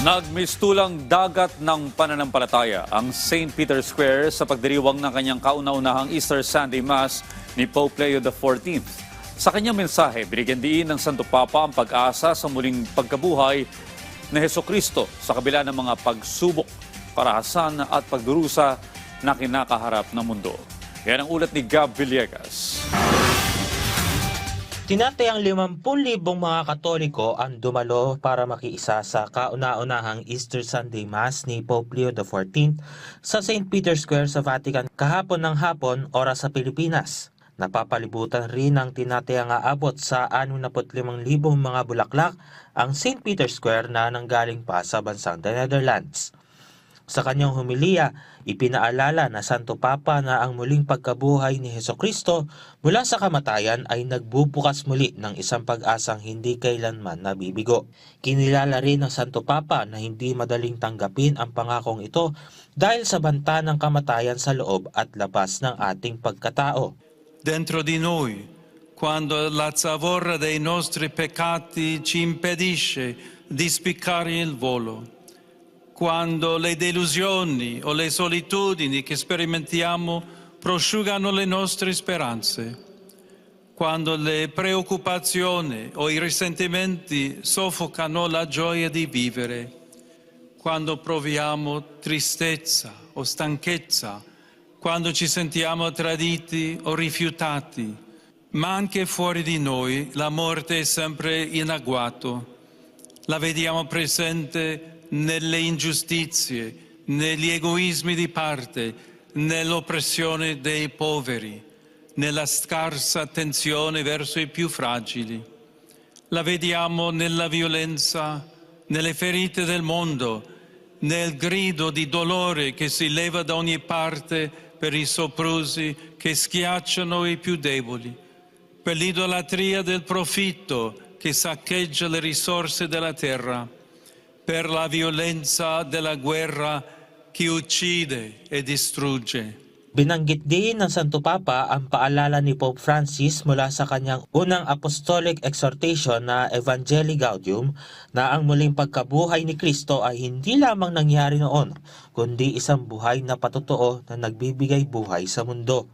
Nagmistulang dagat ng pananampalataya ang St. Peter's Square sa pagdiriwang ng kanyang kauna-unahang Easter Sunday Mass ni Pope Leo XIV. Sa kanyang mensahe, binigyan diin ng Santo Papa ang pag-asa sa muling pagkabuhay ni Hesukristo sa kabila ng mga pagsubok, karahasan at pagdurusa na kinakaharap ng mundo. Yan ang ulat ni Gab Villegas. Tinatayang 50,000 mga Katoliko ang dumalo para makiisa sa kauna-unahang Easter Sunday Mass ni Pope Leo XIV sa St. Peter's Square sa Vatican kahapon ng hapon, oras sa Pilipinas. Napapalibutan rin ng tinatayang aabot sa 65,000 mga bulaklak ang St. Peter's Square na nanggaling pa sa bansang The Netherlands. Sa kanyang humilya, ipinaalala na Santo Papa na ang muling pagkabuhay ni Hesukristo mula sa kamatayan ay nagbubukas muli ng isang pag-asang hindi kailanman nabibigo. Kinilala rin ng Santo Papa na hindi madaling tanggapin ang pangakong ito dahil sa banta ng kamatayan sa loob at labas ng ating pagkatao. Dentro di noi, quando la zavorra dei nostri peccati ci impedisce di spiccare il volo, quando le delusioni o le solitudini che sperimentiamo prosciugano le nostre speranze, quando le preoccupazioni o i risentimenti soffocano la gioia di vivere, quando proviamo tristezza o stanchezza, quando ci sentiamo traditi o rifiutati, ma anche fuori di noi la morte è sempre in agguato. La vediamo presente nelle ingiustizie, negli egoismi di parte, nell'oppressione dei poveri, nella scarsa attenzione verso i più fragili. La vediamo nella violenza, nelle ferite del mondo, nel grido di dolore che si leva da ogni parte per i soprusi che schiacciano i più deboli, per l'idolatria del profitto che saccheggia le risorse della terra, per la violenza della guerra che uccide e distrugge. Binanggit din ng Santo Papa ang paalala ni Pope Francis mula sa kanyang unang apostolic exhortation na Evangelii Gaudium na ang muling pagkabuhay ni Kristo ay hindi lamang nangyari noon, kundi isang buhay na patotoo na nagbibigay buhay sa mundo.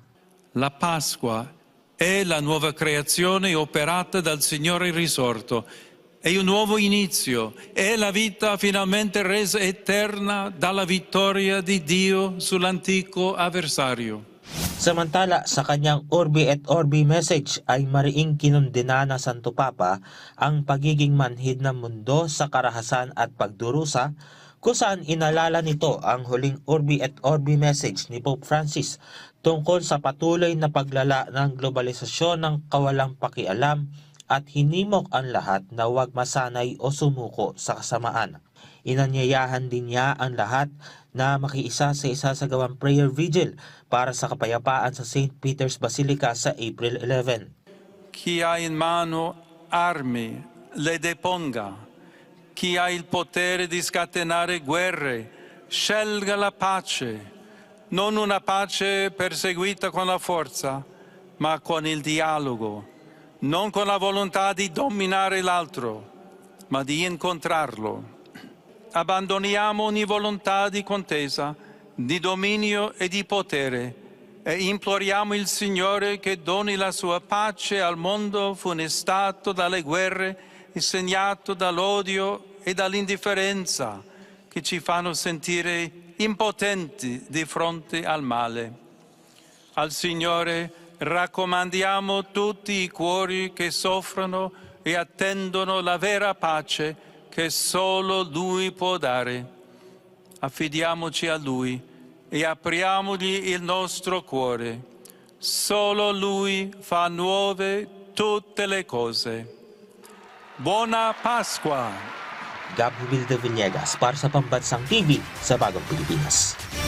La Pasqua è la nuova creazione operata dal Signore risorto. È un nuovo inizio, è la vita finalmente resa eterna dalla vittoria di Dio sull'antico avversario. Samantala, sa kanyang Urbi et Orbi message ay mariing kinundena na Santo Papa ang pagiging manhid ng mundo sa karahasan at pagdurusa, kung saan inalala nito ang huling Urbi et Orbi message ni Pope Francis tungkol sa patuloy na paglala ng globalisasyon ng kawalang pakialam at hinimok ang lahat na huwag masanay o sumuko sa kasamaan. Inanyayahan din niya ang lahat na makiisa sa isasagawang prayer vigil para sa kapayapaan sa St. Peter's Basilica sa April 11. Chi ha in mano armi le deponga, chi ha il potere di scatenare guerre scelga la pace, non una pace perseguita con la forza, ma con il dialogo. Non con la volontà di dominare l'altro, ma di incontrarlo. Abbandoniamo ogni volontà di contesa, di dominio e di potere e imploriamo il Signore che doni la sua pace al mondo funestato dalle guerre e segnato dall'odio e dall'indifferenza che ci fanno sentire impotenti di fronte al male. Al Signore raccomandiamo tutti i cuori che soffrono e attendono la vera pace che solo Lui può dare. Affidiamoci a Lui e apriamogli il nostro cuore. Solo Lui fa nuove tutte le cose. Buona Pasqua! Gab Villegas para sa Pambansang TV sa Bagong Pilipinas.